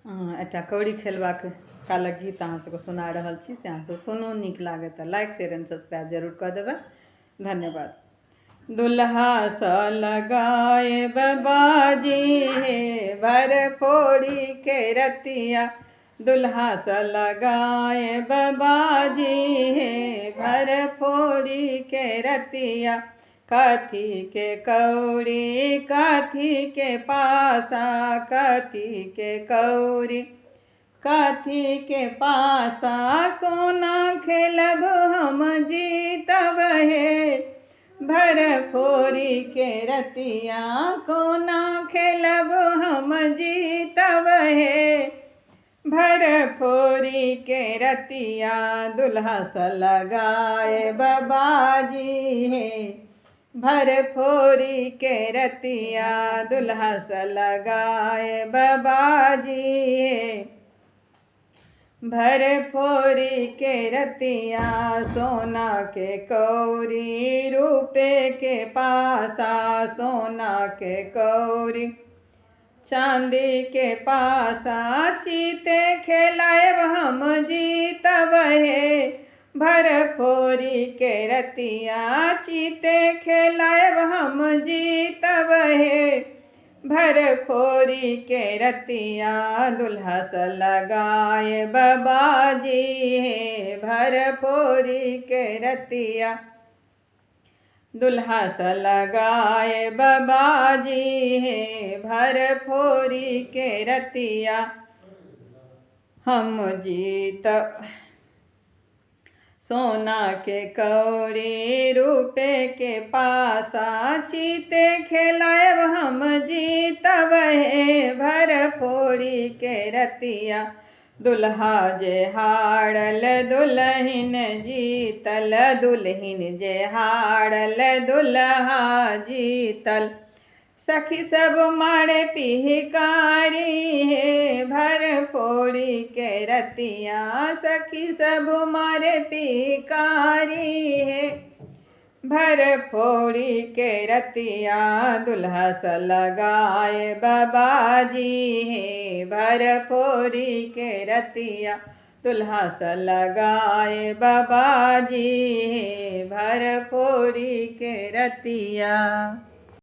एकटा कौड़ी खेलबाक कालक गीत अहाँ सबके सुना रहल छी से अहाँ सब सुनू। नीक लागे तऽ लाइक शेयर एंड सब्सक्राइब जरूर कऽ देबै। धन्यवाद। दुल्हा सँ लगाएब बाजी हे भर फोड़ी के रतिया, दुल्हा सँ लगाएब बाजी हे भर फोड़ी के रतिया। कथी के कौड़ी कथी के पासा, कथी के कौड़ी कथी के पासा, कोना खेलब हम जीतब हे भर फोड़ी के रतिया, कोना खेलब हम जीतब हे भर फोड़ी के रतिया। दुल्हा सँ लगाएब बाजी हे भर फोड़ी के रतिया, दुल्हा सँ लगाएब बाजी हे भर फोड़ी के रतिया। सोना के कौड़ी रूपे के पासा, सोना के कौड़ी चांदी के पासा, चीते खेलाएब हम जीतब हे भर फोड़ी के रतिया, चीते खेलाएब हम जीतब हे भर फोड़ी के रतिया। दुल्हा सँ लगाएब बाजी हे भर फोड़ी के रतिया, दुल्हा सँ लगाएब बाजी हे भर फोड़ी के रतिया। हम जीतब सोना के कौड़ी रूपे के पासा, चीते खेलाएब हम जीतब हे भर फोड़ी के रतिया। दुल्हा जे हारल दुल्हन जीतल, दुल्हन जे हारल दुल्हा जीतल। सखी सब मारे पिहकारी हे भर फोड़ी के रतिया, सखी सब मारे पिहकारी हे भर फोड़ी के रतिया। दुल्हा सँ लगाएब बाजी हे भर फोड़ी के रतिया, दुल्हा सँ लगाएब बाजी हे भर फोड़ी के रतिया।